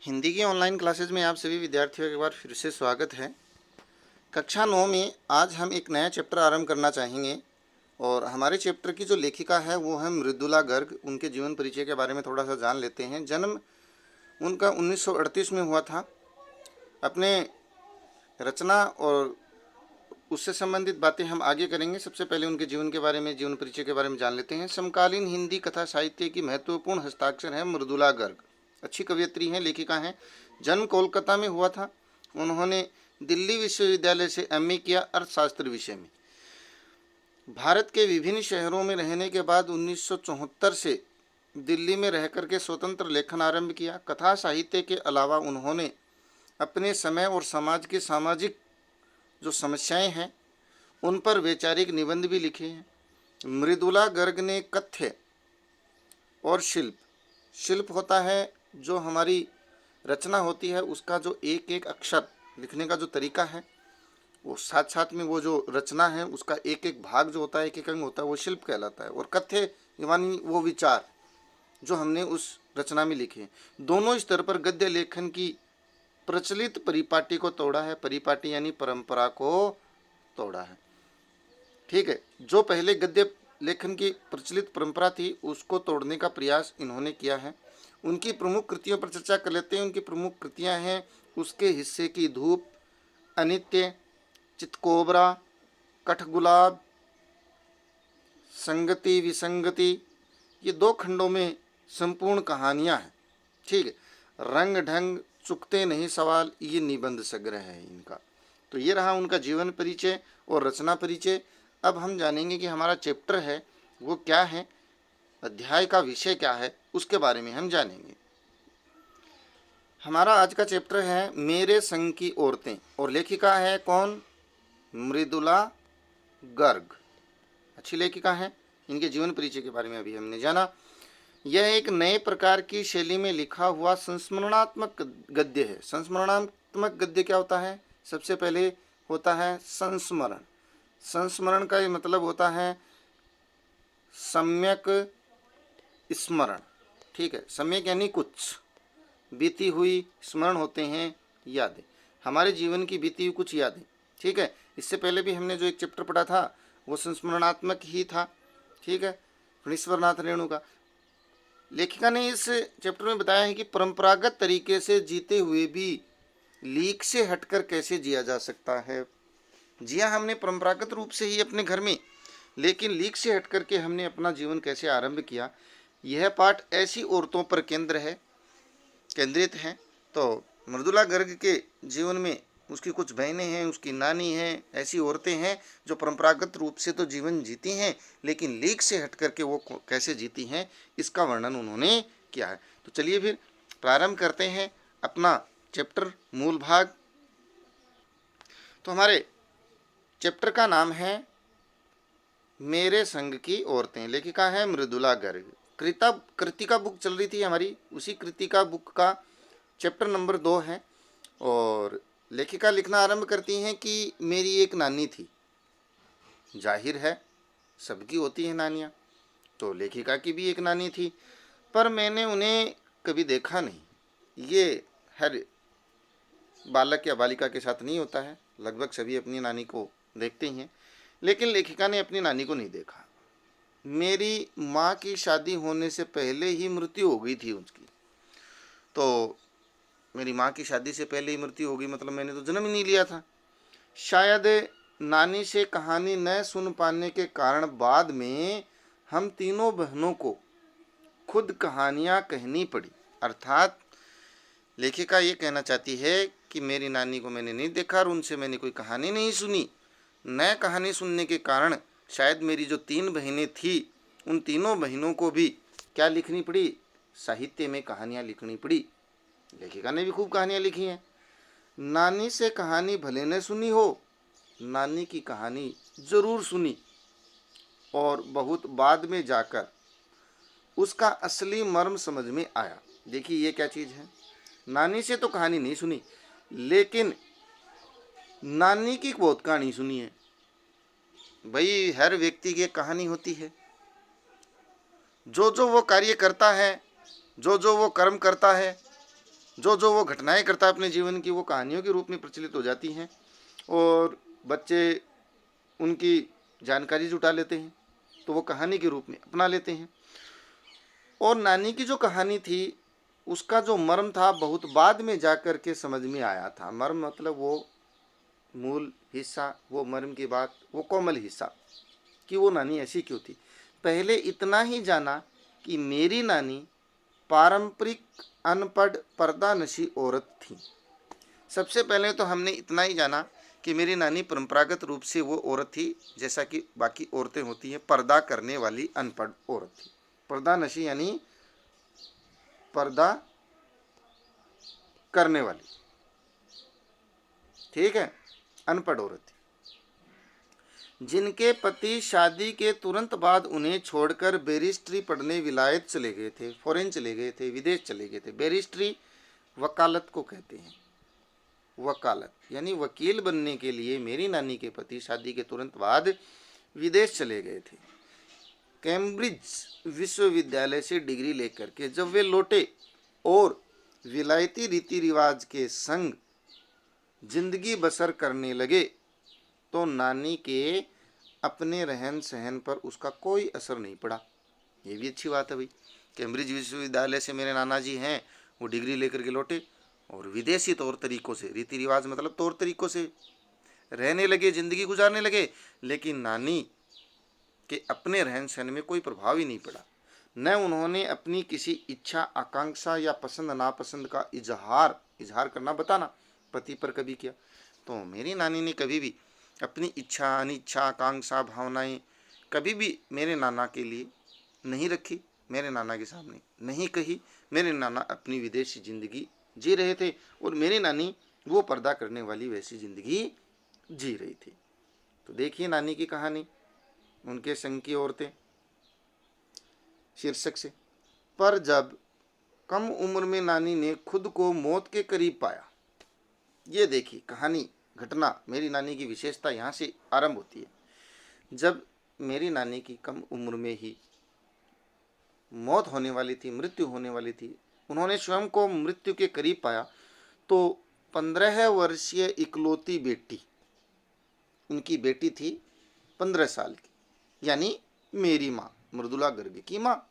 हिंदी की online classes में आप सभी विद्यार्थियों का एक बार फिर से स्वागत है। कक्षा 9 में आज हम एक नया चैप्टर आरंभ करना चाहेंगे और हमारे चैप्टर की जो लेखिका है वो है मृदुला गर्ग। उनके जीवन परिचय के बारे में थोड़ा सा जान लेते हैं। जन्म उनका 1938 में हुआ था। अपने रचना और उससे संबंधित बातें हम आगे करेंगे। सबसे पहले उनके जीवन के बारे में, जीवन परिचय के बारे में जान लेते हैं। समकालीन हिंदी कथा साहित्य की महत्वपूर्ण हस्ताक्षर है मृदुला गर्ग। अच्छी कवयित्री हैं, लेखिका हैं। जन्म कोलकाता में हुआ था। उन्होंने दिल्ली विश्वविद्यालय से एमए किया अर्थशास्त्र विषय में। भारत के विभिन्न शहरों में रहने के बाद 1974 से दिल्ली में रह करके स्वतंत्र लेखन आरंभ किया। कथा साहित्य के अलावा उन्होंने अपने समय और समाज के सामाजिक जो समस्याएं हैं उन पर वैचारिक निबंध भी लिखे हैं। मृदुला गर्ग ने कथ्य और शिल्प होता है जो हमारी रचना होती है, उसका जो एक एक अक्षर लिखने का जो तरीका है वो साथ साथ में वो जो रचना है उसका एक एक भाग जो होता है, एक एक अंग होता है, वो शिल्प कहलाता है। और कथ्य यानी वो विचार जो हमने उस रचना में लिखे हैं। दोनों स्तर पर गद्य लेखन की प्रचलित परिपाटी को तोड़ा है। परिपाटी यानी परंपरा को तोड़ा है। ठीक है, जो पहले गद्य लेखन की प्रचलित परंपरा थी उसको तोड़ने का प्रयास इन्होंने किया है। उनकी प्रमुख कृतियों पर चर्चा कर लेते हैं। उनकी प्रमुख कृतियां हैं उसके हिस्से की धूप, अनित्य, चितकोबरा, कठगुलाब, संगति विसंगति। ये 2 खंडों में संपूर्ण कहानियां हैं। ठीक है, रंग ढंग चुकते नहीं सवाल, ये निबंध संग्रह है इनका। तो ये रहा उनका जीवन परिचय और रचना परिचय। अब हम जानेंगे कि हमारा चैप्टर है वो क्या है, अध्याय का विषय क्या है, उसके बारे में हम जानेंगे। हमारा आज का चैप्टर है मेरे संग की औरतें और लेखिका है कौन? मृदुला गर्ग। अच्छी लेखिका है। इनके जीवन परिचय के बारे में अभी हमने जाना। यह एक नए प्रकार की शैली में लिखा हुआ संस्मरणात्मक गद्य है। संस्मरणात्मक गद्य क्या होता है? सबसे पहले होता है संस्मरण। संस्मरण का ये मतलब होता है सम्यक स्मरण। ठीक है, सम्यक यानी कुछ बीती हुई, स्मरण होते हैं यादें, हमारे जीवन की बीती हुई कुछ यादें। ठीक है, इससे पहले भी हमने जो एक चैप्टर पढ़ा था वो संस्मरणात्मक ही था। ठीक है, फणीश्वरनाथ रेणु का। लेखिका ने इस चैप्टर में बताया है कि परंपरागत तरीके से जीते हुए भी लीक से हटकर कैसे जिया जा सकता है। जिया हमने परंपरागत रूप से ही अपने घर में, लेकिन लीक से हटकर के हमने अपना जीवन कैसे आरंभ किया। यह पाठ ऐसी औरतों पर केंद्रित है। तो मृदुला गर्ग के जीवन में उसकी कुछ बहनें हैं, उसकी नानी हैं, ऐसी औरतें हैं जो परंपरागत रूप से तो जीवन जीती हैं लेकिन लीक से हट करके वो कैसे जीती हैं इसका वर्णन उन्होंने किया है। तो चलिए फिर प्रारंभ करते हैं अपना चैप्टर मूल भाग। तो हमारे चैप्टर का नाम है मेरे संग की औरतें। लेखिका है मृदुला गर्ग। कृतिका बुक चल रही थी हमारी, उसी कृतिका बुक का चैप्टर नंबर 2 है। और लेखिका लिखना आरंभ करती हैं कि मेरी एक नानी थी। जाहिर है सबकी होती है नानियाँ, तो लेखिका की भी एक नानी थी, पर मैंने उन्हें कभी देखा नहीं। ये हर बालक या बालिका के साथ नहीं होता है, लगभग सभी अपनी नानी को देखते ही हैं, लेकिन लेखिका ने अपनी नानी को नहीं देखा। मेरी माँ की शादी होने से पहले ही मृत्यु हो गई थी उसकी। तो मेरी माँ की शादी से पहले ही मृत्यु हो गई मतलब मैंने तो जन्म ही नहीं लिया था। शायद नानी से कहानी न सुन पाने के कारण बाद में हम तीनों बहनों को खुद कहानियाँ कहनी पड़ी। अर्थात लेखिका ये कहना चाहती है कि मेरी नानी को मैंने नहीं देखा और उनसे मैंने कोई कहानी नहीं सुनी। न कहानी सुनने के कारण शायद मेरी जो 3 बहनें थी उन तीनों बहनों को भी क्या लिखनी पड़ी? साहित्य में कहानियाँ लिखनी पड़ी। लेखिका ने भी खूब कहानियाँ लिखी हैं। नानी से कहानी भले न सुनी हो, नानी की कहानी जरूर सुनी और बहुत बाद में जाकर उसका असली मर्म समझ में आया। देखिए ये क्या चीज़ है। नानी से तो कहानी नहीं सुनी, लेकिन नानी की बहुत कहानी सुनी है। भाई हर व्यक्ति की एक कहानी होती है। जो जो वो कार्य करता है, जो जो वो कर्म करता है, जो जो वो घटनाएं करता है अपने जीवन की, वो कहानियों के रूप में प्रचलित हो जाती हैं और बच्चे उनकी जानकारी जुटा लेते हैं, तो वो कहानी के रूप में अपना लेते हैं। और नानी की जो कहानी थी उसका जो मर्म था बहुत बाद में जाकर के समझ में आया था। मर्म मतलब वो मूल हिस्सा, वो मर्म की बात, वो कोमल हिस्सा कि वो नानी ऐसी क्यों थी। पहले इतना ही जाना कि मेरी नानी पारंपरिक अनपढ़ पर्दानशी औरत थी। सबसे पहले तो हमने इतना ही जाना कि मेरी नानी परंपरागत रूप से वो औरत थी जैसा कि बाकी औरतें होती हैं, पर्दा करने वाली अनपढ़ औरत थी। पर्दानशी यानी पर्दा करने वाली, ठीक है, अनपढ़ औरत थी, जिनके पति शादी के तुरंत बाद उन्हें छोड़कर बैरिस्ट्री पढ़ने विलायत चले गए थे, फॉरेन चले गए थे, विदेश चले गए थे। बैरिस्ट्री वकालत को कहते हैं। वकालत यानी वकील बनने के लिए मेरी नानी के पति शादी के तुरंत बाद विदेश चले गए थे। कैम्ब्रिज विश्वविद्यालय से डिग्री लेकर के जब वे लौटे और विलायती रीति रिवाज के संग जिंदगी बसर करने लगे तो नानी के अपने रहन सहन पर उसका कोई असर नहीं पड़ा। ये भी अच्छी बात है भाई। कैम्ब्रिज विश्वविद्यालय से मेरे नाना जी हैं, वो डिग्री लेकर के लौटे और विदेशी तौर तरीकों से, रीति रिवाज मतलब तौर तरीकों से रहने लगे, जिंदगी गुजारने लगे, लेकिन नानी के अपने रहन सहन में कोई प्रभाव ही नहीं पड़ा। न उन्होंने अपनी किसी इच्छा, आकांक्षा या पसंद नापसंद का इजहार करना, बताना पति पर कभी किया। तो मेरी नानी ने कभी भी अपनी इच्छा, अनिच्छा, आकांक्षा, भावनाएं कभी भी मेरे नाना के लिए नहीं रखी, मेरे नाना के सामने नहीं कही। मेरे नाना अपनी विदेशी ज़िंदगी जी रहे थे और मेरी नानी वो पर्दा करने वाली वैसी ज़िंदगी जी रही थी। तो देखिए नानी की कहानी, उनके संग की औरतें शीर्षक से। पर जब कम उम्र में नानी ने खुद को मौत के करीब पाया, ये देखिए कहानी, घटना, मेरी नानी की विशेषता यहाँ से आरंभ होती है। जब मेरी नानी की कम उम्र में ही मौत होने वाली थी, मृत्यु होने वाली थी, उन्होंने स्वयं को मृत्यु के करीब पाया, तो 15 वर्षीय इकलौती बेटी, उनकी बेटी थी 15 साल की, यानी मेरी माँ, मृदुला गर्ग की माँ,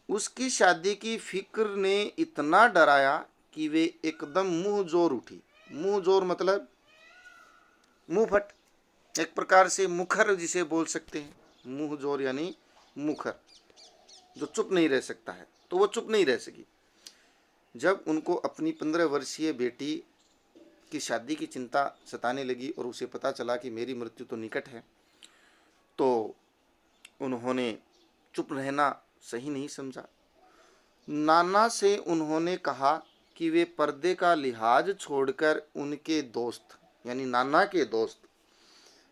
उसकी शादी की फिक्र ने इतना डराया कि वे एकदम मुंह जोर उठी। मुंह जोर मतलब मुंह फट, एक प्रकार से मुखर जिसे बोल सकते हैं। मुंह जोर यानी मुखर, जो चुप नहीं रह सकता है, तो वो चुप नहीं रह सकी। जब उनको अपनी 15 वर्षीय बेटी की शादी की चिंता सताने लगी और उसे पता चला कि मेरी मृत्यु तो निकट है, तो उन्होंने चुप रहना सही नहीं समझा। नाना से उन्होंने कहा कि वे पर्दे का लिहाज छोड़कर उनके दोस्त, यानी नाना के दोस्त,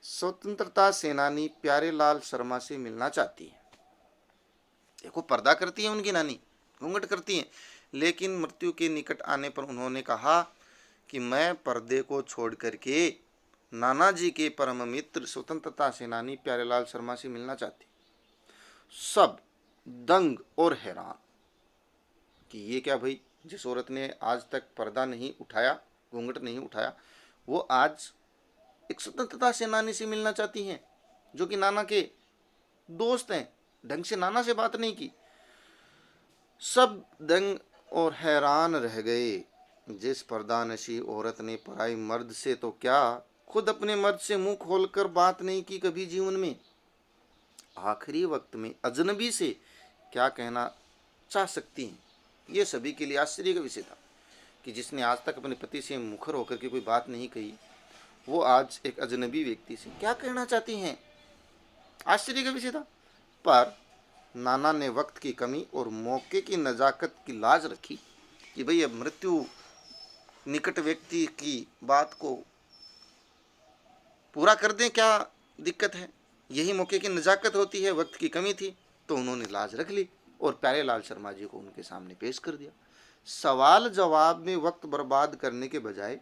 स्वतंत्रता सेनानी प्यारेलाल शर्मा से मिलना चाहती है। देखो, पर्दा करती है उनकी नानी, घूंघट करती है, लेकिन मृत्यु के निकट आने पर उन्होंने कहा कि मैं पर्दे को छोड़ करके नाना जी के परम मित्र स्वतंत्रता सेनानी प्यारेलाल शर्मा से मिलना चाहती। सब दंग और हैरान कि ये क्या भाई, जिस औरत ने आज तक पर्दा नहीं उठाया, घूंघट नहीं उठाया, वो आज एक स्वतंत्रता सेनानी से मिलना चाहती हैं जो कि नाना के दोस्त हैं, ढंग से नाना से बात नहीं की। सब दंग और हैरान रह गए। जिस पर्दानशी औरत ने पराई मर्द से तो क्या, खुद अपने मर्द से मुंह खोलकर बात नहीं की कभी जीवन में, आखिरी वक्त में अजनबी से क्या कहना चाह सकती हैं। ये सभी के लिए आश्चर्य का विषय था कि जिसने आज तक अपने पति से मुखर होकर के कोई बात नहीं कही, वो आज एक अजनबी व्यक्ति से क्या कहना चाहती हैं, आश्चर्य का विषय था। पर नाना ने वक्त की कमी और मौके की नज़ाकत की लाज रखी कि भाई अब मृत्यु निकट व्यक्ति की बात को पूरा कर दें, क्या दिक्कत है, यही मौके की नज़ाकत होती है। वक्त की कमी थी तो उन्होंने लाज रख ली और प्यारेलाल शर्मा जी को उनके सामने पेश कर दिया। सवाल जवाब में वक्त बर्बाद करने के बजाय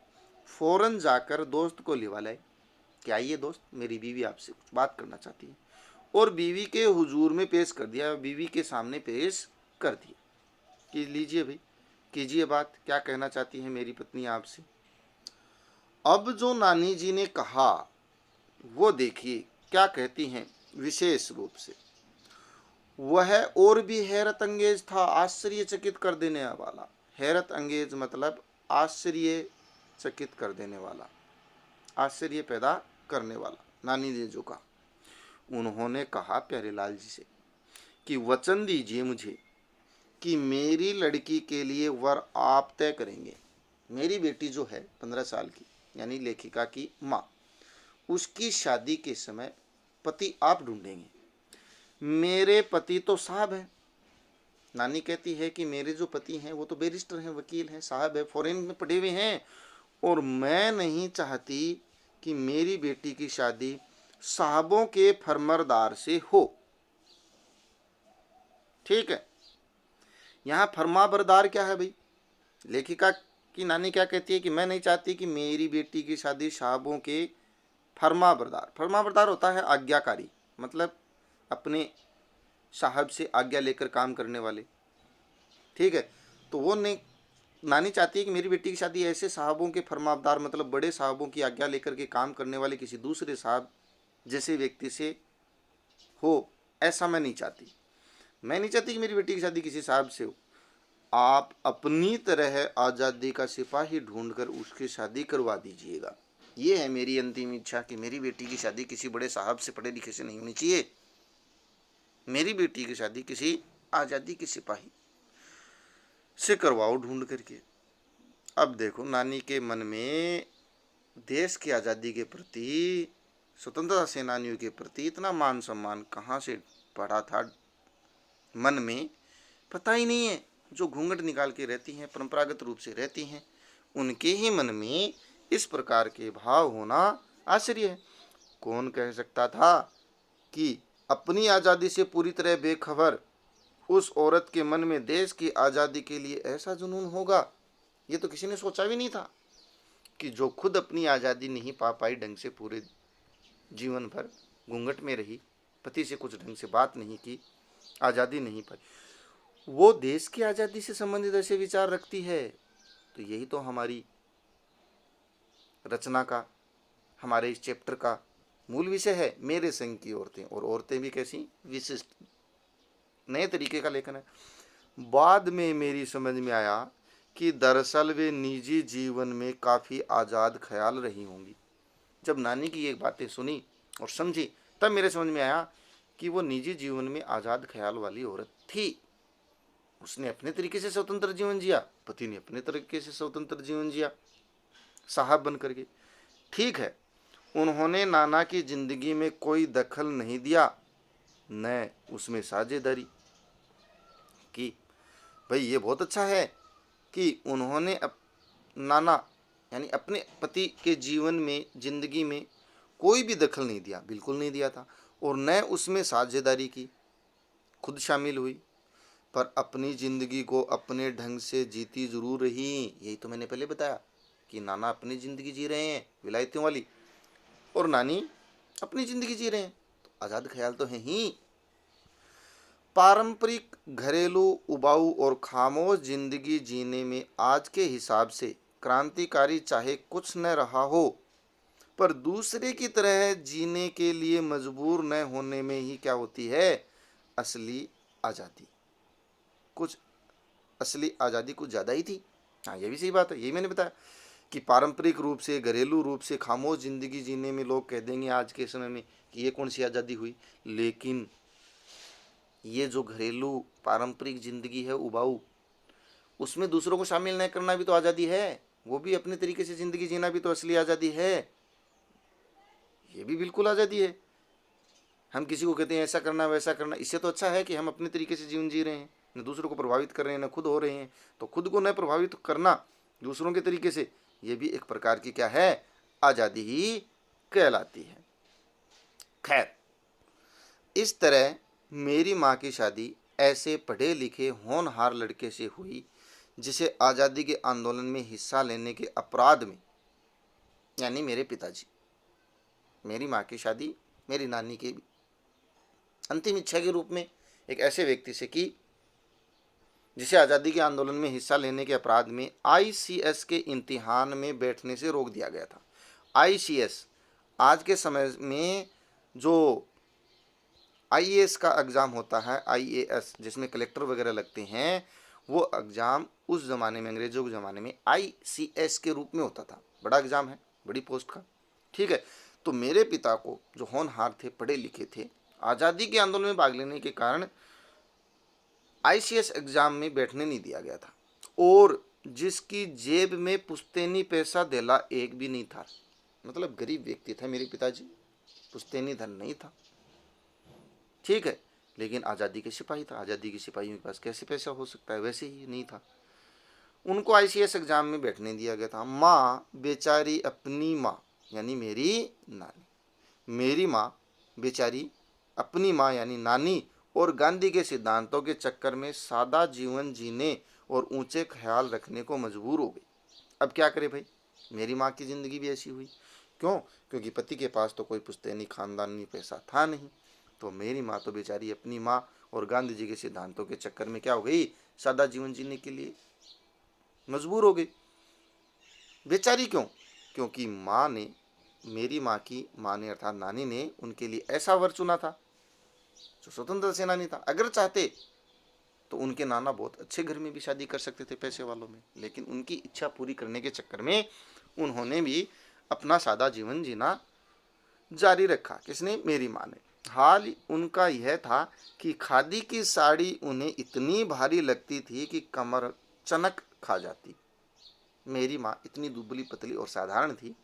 फौरन जाकर दोस्त को लिवा लाए कि आइए दोस्त, मेरी बीवी आपसे कुछ बात करना चाहती है, और बीवी के हुजूर में पेश कर दिया, बीवी के सामने पेश कर दिया कि लीजिए भाई, कीजिए बात, क्या कहना चाहती है मेरी पत्नी आपसे। अब जो नानी जी ने कहा वो देखिए क्या कहती हैं विशेष रूप से। वह और भी हैरत अंगेज था, आश्चर्यचकित कर देने वाला। हैरत अंगेज मतलब आश्चर्यचकित कर देने वाला, आश्चर्य पैदा करने वाला। नानी जी जो कहा, उन्होंने कहा प्यारे लाल जी से कि वचन दीजिए मुझे कि मेरी लड़की के लिए वर आप तय करेंगे। मेरी बेटी जो है 15 साल की, यानी लेखिका की माँ, उसकी शादी के समय पति आप ढूंढेंगे। मेरे पति तो साहब हैं। नानी कहती है कि मेरे जो पति हैं वो तो बैरिस्टर हैं, वकील हैं, साहब है, फॉरेन में पढ़े हुए हैं, और मैं नहीं चाहती कि मेरी बेटी की शादी साहबों के फरमाबरदार से हो। ठीक है, यहाँ फरमाबरदार क्या है भाई? लेखिका की नानी क्या कहती है कि मैं नहीं चाहती कि मेरी बेटी की शादी साहबों के फरमाबरदार। फरमाबरदार होता है आज्ञाकारी, मतलब अपने साहब से आज्ञा लेकर काम करने वाले। ठीक है, तो वो नहीं, नानी चाहती है कि मेरी बेटी की शादी ऐसे साहबों के फरमाबरदार, मतलब बड़े साहबों की आज्ञा लेकर के काम करने वाले किसी दूसरे साहब जैसे व्यक्ति से हो। ऐसा मैं नहीं चाहती। मैं नहीं चाहती कि मेरी बेटी की शादी किसी साहब से हो। आप अपनी तरह आज़ादी का सिपाही ढूंढकर उसकी शादी करवा दीजिएगा। ये है मेरी अंतिम इच्छा कि मेरी बेटी की शादी किसी बड़े साहब से, पढ़े लिखे से नहीं होनी चाहिए। मेरी बेटी की शादी किसी आज़ादी के सिपाही से करवाओ ढूंढ करके। अब देखो नानी के मन में देश की आज़ादी के प्रति, स्वतंत्रता सेनानियों के प्रति इतना मान सम्मान कहाँ से पड़ा था मन में, पता ही नहीं है। जो घूंघट निकाल के रहती हैं, परंपरागत रूप से रहती हैं, उनके ही मन में इस प्रकार के भाव होना आश्चर्य है। कौन कह सकता था कि अपनी आज़ादी से पूरी तरह बेखबर उस औरत के मन में देश की आज़ादी के लिए ऐसा जुनून होगा? ये तो किसी ने सोचा भी नहीं था कि जो खुद अपनी आज़ादी नहीं पा पाई ढंग से, पूरे जीवन भर घूंघट में रही, पति से कुछ ढंग से बात नहीं की, आज़ादी नहीं पाई, वो देश की आज़ादी से संबंधित ऐसे विचार रखती है। तो यही तो हमारी रचना का, हमारे इस चैप्टर का मूल विषय है, मेरे संग की औरतें। और औरतें भी कैसी, विशिष्ट, नए तरीके का लेखन है। बाद में मेरी समझ में आया कि दरअसल वे निजी जीवन में काफ़ी आज़ाद ख्याल रही होंगी। जब नानी की ये बातें सुनी और समझी, तब मेरे समझ में आया कि वो निजी जीवन में आज़ाद ख्याल वाली औरत थी। उसने अपने तरीके से स्वतंत्र जीवन जिया, पति ने अपने तरीके से स्वतंत्र जीवन जिया, साहब बन करके। ठीक है, उन्होंने नाना की जिंदगी में कोई दखल नहीं दिया, न उसमें साझेदारी की। भाई ये बहुत अच्छा है कि उन्होंने नाना यानी अपने पति के जीवन में, जिंदगी में कोई भी दखल नहीं दिया, बिल्कुल नहीं दिया था, और न उसमें साझेदारी की, खुद शामिल हुई, पर अपनी ज़िंदगी को अपने ढंग से जीती ज़रूर रही। यही तो मैंने पहले बताया कि नाना अपनी ज़िंदगी जी रहे हैं विलायतियों वाली, और नानी अपनी ज़िंदगी जी रहे हैं, तो आज़ाद ख्याल तो है ही। पारंपरिक घरेलू उबाऊ और खामोश जिंदगी जीने में आज के हिसाब से क्रांतिकारी चाहे कुछ न रहा हो, पर दूसरे की तरह जीने के लिए मजबूर न होने में ही क्या होती है असली आज़ादी। कुछ असली आज़ादी कुछ ज़्यादा ही थी। हाँ, ये भी सही बात है। यही मैंने बताया कि पारंपरिक रूप से, घरेलू रूप से खामोश ज़िंदगी जीने में लोग कह देंगे आज के समय में कि ये कौन सी आज़ादी हुई, लेकिन ये जो घरेलू पारंपरिक ज़िंदगी है उबाऊ, उसमें दूसरों को शामिल न करना भी तो आज़ादी है। वो भी अपने तरीके से ज़िंदगी जीना भी तो असली आज़ादी है। ये भी बिल्कुल आज़ादी है। हम किसी को कहते हैं ऐसा करना वैसा करना, इससे तो अच्छा है कि हम अपने तरीके से जीवन जी रहे हैं, न दूसरों को प्रभावित कर रहे हैं, न खुद हो रहे हैं। तो खुद को न प्रभावित करना दूसरों के तरीके से, ये भी एक प्रकार की क्या है, आज़ादी ही कहलाती है। खैर, इस तरह मेरी माँ की शादी ऐसे पढ़े लिखे होनहार लड़के से हुई जिसे आज़ादी के आंदोलन में हिस्सा लेने के अपराध में, यानी मेरे पिताजी, मेरी माँ की शादी मेरी नानी की अंतिम इच्छा के रूप में एक ऐसे व्यक्ति से की जिसे आज़ादी के आंदोलन में हिस्सा लेने के अपराध में आईसीएस के इम्तिहान में बैठने से रोक दिया गया था। आईसीएस आज के समय में जो आईएएस का एग्ज़ाम होता है, आईएएस जिसमें कलेक्टर वगैरह लगते हैं, वो एग्ज़ाम उस ज़माने में, अंग्रेज़ों के ज़माने में आईसीएस के रूप में होता था। बड़ा एग्ज़ाम है, बड़ी पोस्ट का, ठीक है। तो मेरे पिता को, जो होनहार थे, पढ़े लिखे थे, आज़ादी के आंदोलन में भाग लेने के कारण आईसीएस एग्ज़ाम में बैठने नहीं दिया गया था, और जिसकी जेब में पुश्तैनी पैसा धेला एक भी नहीं था, मतलब गरीब व्यक्ति था मेरे पिताजी, पुश्तैनी धन नहीं था, ठीक है। लेकिन आज़ादी के सिपाही था, आज़ादी के सिपाहियों के पास कैसे पैसा हो सकता है, वैसे ही नहीं था। उनको आईसीएस एग्ज़ाम में बैठने दिया गया था। माँ बेचारी, अपनी माँ यानी मेरी नानी, मेरी माँ बेचारी अपनी माँ यानी नानी और गांधी के सिद्धांतों के चक्कर में सादा जीवन जीने और ऊंचे ख्याल रखने को मजबूर हो गई। अब क्या करे भाई, मेरी माँ की ज़िंदगी भी ऐसी हुई। क्यों? क्योंकि पति के पास तो कोई पुश्तैनी खानदानी पैसा था नहीं, तो मेरी माँ तो बेचारी अपनी माँ और गांधी जी के सिद्धांतों के चक्कर में क्या हो गई, सादा जीवन जीने के लिए मजबूर हो गई। बेचारी क्यों? क्योंकि माँ ने, मेरी माँ की माँ ने अर्थात नानी ने उनके लिए ऐसा वर चुना था जो स्वतंत्र सेनानी था। अगर चाहते तो उनके नाना बहुत अच्छे घर में भी शादी कर सकते थे, पैसे वालों में, लेकिन उनकी इच्छा पूरी करने के चक्कर में उन्होंने भी अपना सादा जीवन जीना जारी रखा। किसने? मेरी माँ ने। हाल उनका यह था कि खादी की साड़ी उन्हें इतनी भारी लगती थी कि कमर चनक खा जाती। मेरी माँ इतनी दुबली पतली और साधारण थी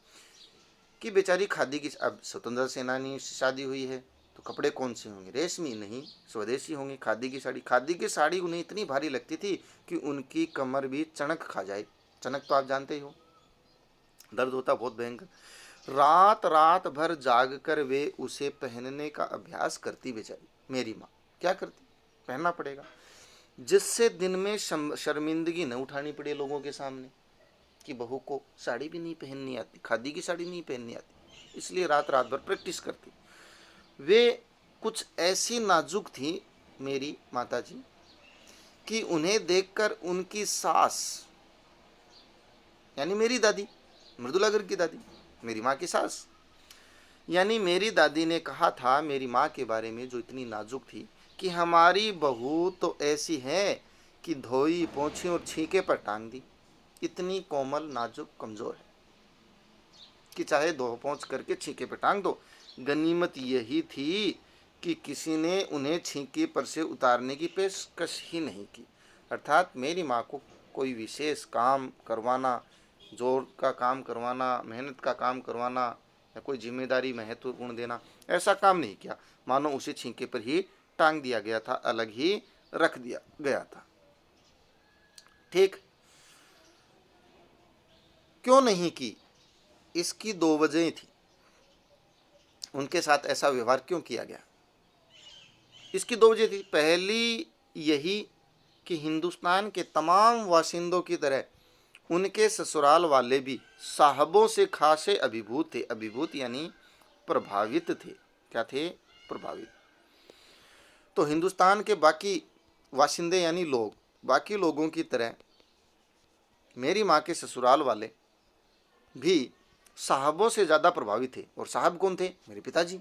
कि बेचारी खादी की, अब स्वतंत्र सेनानी से शादी हुई है तो कपड़े कौन से होंगे, रेशमी नहीं, स्वदेशी होंगे। खादी की साड़ी उन्हें इतनी भारी लगती थी कि उनकी कमर भी चनक खा जाए। चनक तो आप जानते ही हो, दर्द होता बहुत भयंकर। रात रात भर जाग कर वे उसे पहनने का अभ्यास करती बेचारी मेरी माँ। क्या करती? पहनना पड़ेगा, जिससे दिन में शर्मिंदगी न उठानी पड़े लोगों के सामने कि बहू को साड़ी भी नहीं पहननी आती, खादी की साड़ी नहीं पहननी आती, इसलिए रात रात भर प्रैक्टिस करती। वे कुछ ऐसी नाजुक थी मेरी माताजी कि उन्हें देखकर उनकी सास यानी मेरी दादी, मृदुलागर की दादी, मेरी माँ की सास यानी मेरी दादी ने कहा था मेरी माँ के बारे में, जो इतनी नाजुक थी, कि हमारी बहू तो ऐसी है कि धोई पोंछी और छींके पर टांग दी, इतनी कोमल नाजुक कमज़ोर है कि चाहे धो पोंछ करके छींके पर टांग दो। गनीमत यही थी कि किसी ने उन्हें छींके पर से उतारने की पेशकश ही नहीं की। अर्थात मेरी माँ को कोई विशेष काम करवाना, जोर का काम करवाना, मेहनत का काम करवाना या कोई जिम्मेदारी महत्वपूर्ण देना, ऐसा काम नहीं किया। मानो उसे छींके पर ही टांग दिया गया था, अलग ही रख दिया गया था। ठीक, क्यों नहीं की? इसकी दो वजह थी। उनके साथ ऐसा व्यवहार क्यों किया गया, इसकी दो वजह थी। पहली यही कि हिंदुस्तान के तमाम वासिंदों की तरह उनके ससुराल वाले भी साहबों से खासे अभिभूत थे। अभिभूत यानी प्रभावित थे। क्या थे? प्रभावित। तो हिंदुस्तान के बाकी वासिंदे यानी लोग, बाकी लोगों की तरह मेरी माँ के ससुराल वाले भी साहबों से ज़्यादा प्रभावित थे। और साहब कौन थे? मेरे पिताजी,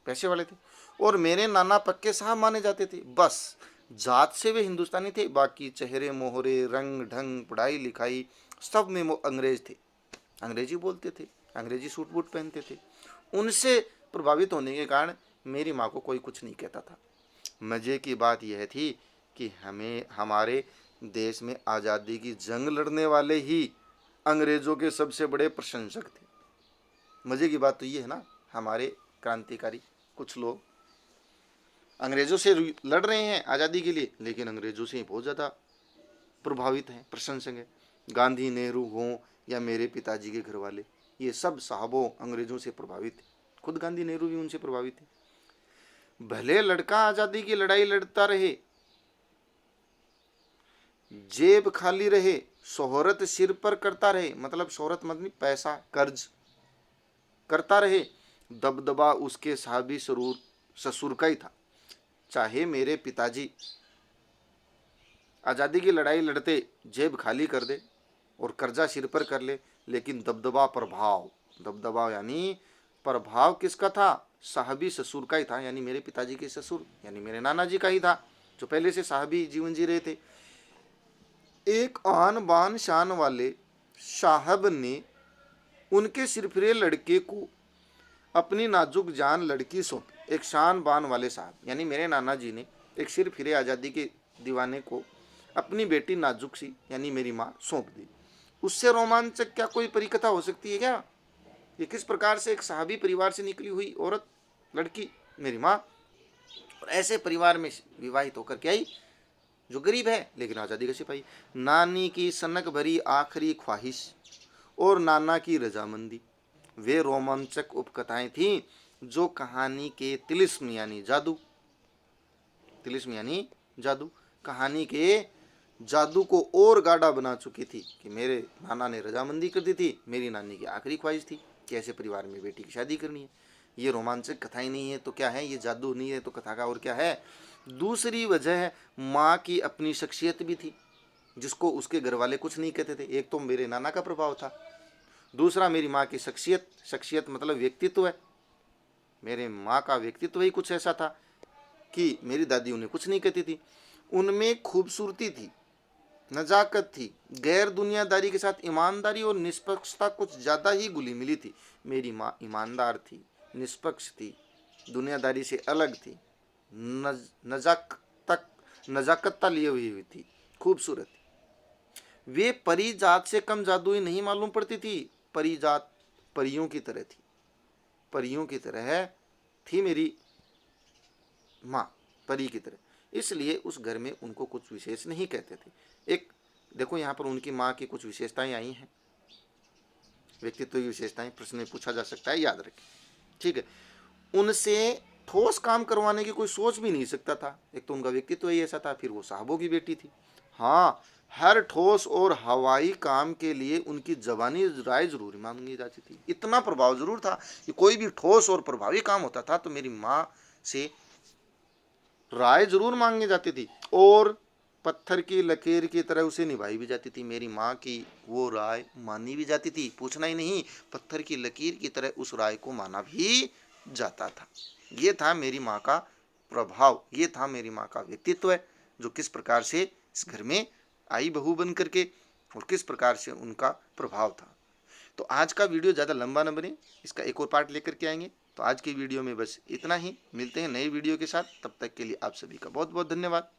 पैसे वाले थे, और मेरे नाना पक्के साहब माने जाते थे। बस जात से वे हिंदुस्तानी थे, बाकी चेहरे मोहरे, रंग ढंग, पढ़ाई लिखाई सब में वो अंग्रेज थे, अंग्रेजी बोलते थे, अंग्रेजी सूट बूट पहनते थे। उनसे प्रभावित होने के कारण मेरी माँ को कोई कुछ नहीं कहता था। मज़े की बात यह थी कि हमारे देश में आज़ादी की जंग लड़ने वाले ही अंग्रेज़ों के सबसे बड़े प्रशंसक थे। मज़े की बात तो ये है ना, हमारे क्रांतिकारी कुछ लोग अंग्रेज़ों से लड़ रहे हैं आज़ादी के लिए, लेकिन अंग्रेज़ों से बहुत ज़्यादा प्रभावित हैं, प्रशंसक हैं। गांधी, नेहरू हों या मेरे पिताजी के घर वाले, ये सब साहबों अंग्रेज़ों से प्रभावित थे। खुद गांधी, नेहरू भी उनसे प्रभावित थे। भले लड़का आज़ादी की लड़ाई लड़ता रहे, जेब खाली रहे, शोहरत सिर पर करता रहे, मतलब शोहरत मतलब पैसा कर्ज करता रहे, दबदबा उसके साहबी ससुर का ही था। चाहे मेरे पिताजी आज़ादी की लड़ाई लड़ते जेब खाली कर दे और कर्जा सिर पर कर ले, लेकिन दबदबा प्रभाव, दबदबा यानी प्रभाव किसका था? साहबी ससुर का ही था, यानी मेरे पिताजी के ससुर यानी मेरे नाना जी का ही था, जो पहले से साहबी जीवन जी रहे थे। एक आन बान शान वाले साहब ने उनके सिरफिरे लड़के को अपनी नाजुक जान लड़की सौंपी। एक शान बान वाले साहब यानी मेरे नाना जी ने एक सिरफिरे आज़ादी के दीवाने को अपनी बेटी नाजुक सी यानी मेरी माँ सौंप दी। उससे रोमांचक क्या कोई परिकथा हो सकती है क्या? ये किस प्रकार से एक साहबी परिवार से निकली हुई औरत, लड़की मेरी माँ, और ऐसे परिवार में विवाहित होकर के आई जो गरीब है लेकिन आज़ादी का सिपाही। नानी की सनक भरी आखिरी ख्वाहिश और नाना की रजामंदी, वे रोमांचक उपकथाएं थीं जो कहानी के तिलिस्म यानी जादू, तिलिस्म यानी जादू, कहानी के जादू को और गाढ़ा बना चुकी थी कि मेरे नाना ने रजामंदी कर दी थी, मेरी नानी की आखिरी ख्वाहिश थी कि ऐसे परिवार में बेटी की शादी करनी है। ये रोमांचक कथाएं नहीं है तो क्या है? ये जादू नहीं है तो कथा का और क्या है? दूसरी वजह माँ की अपनी शख्सियत भी थी, जिसको उसके घर वाले कुछ नहीं कहते थे। एक तो मेरे नाना का प्रभाव था, दूसरा मेरी माँ की शख्सियत, शख्सियत मतलब व्यक्तित्व है। मेरे माँ का व्यक्तित्व ही कुछ ऐसा था कि मेरी दादी उन्हें कुछ नहीं कहती थी। उनमें खूबसूरती थी, नज़ाकत थी, गैर दुनियादारी के साथ ईमानदारी और निष्पक्षता कुछ ज़्यादा ही घुली मिली थी। मेरी माँ ईमानदार थी, निष्पक्ष थी, दुनियादारी से अलग थी, नजाकत लिए हुई थी, खूबसूरत थी। वे परी जात से कम जादुई नहीं मालूम पड़ती थी, परी जात परियों की तरह थी, परियों की तरह थी मेरी माँ, परी की तरह। इसलिए उस घर में उनको कुछ विशेष नहीं कहते थे। एक देखो यहाँ पर उनकी माँ की कुछ विशेषताएं आई हैं, व्यक्तित्व की विशेषताएं, प्रश्न में पूछा जा सकता है, याद रखें, ठीक है। उनसे ठोस काम करवाने की कोई सोच भी नहीं सकता था। एक तो उनका व्यक्तित्व ही ऐसा था, फिर वो साहबों की बेटी थी। हाँ, हर ठोस और हवाई काम के लिए उनकी जबानी राय जरूर मांगी जाती थी। इतना प्रभाव जरूर था कि कोई भी ठोस और प्रभावी काम होता था तो मेरी माँ से राय जरूर मांगी जाती थी और पत्थर की लकीर की तरह उसे निभाई भी जाती थी। मेरी माँ की वो राय मानी भी जाती थी, पूछना ही नहीं, पत्थर की लकीर की तरह उस राय को माना भी जाता था। ये था मेरी माँ का प्रभाव, ये था मेरी माँ का व्यक्तित्व है, जो किस प्रकार से इस घर में आई बहू बन करके और किस प्रकार से उनका प्रभाव था। तो आज का वीडियो ज़्यादा लंबा न बने, इसका एक और पार्ट लेकर के आएंगे। तो आज की वीडियो में बस इतना ही, मिलते हैं नए वीडियो के साथ, तब तक के लिए आप सभी का बहुत बहुत धन्यवाद।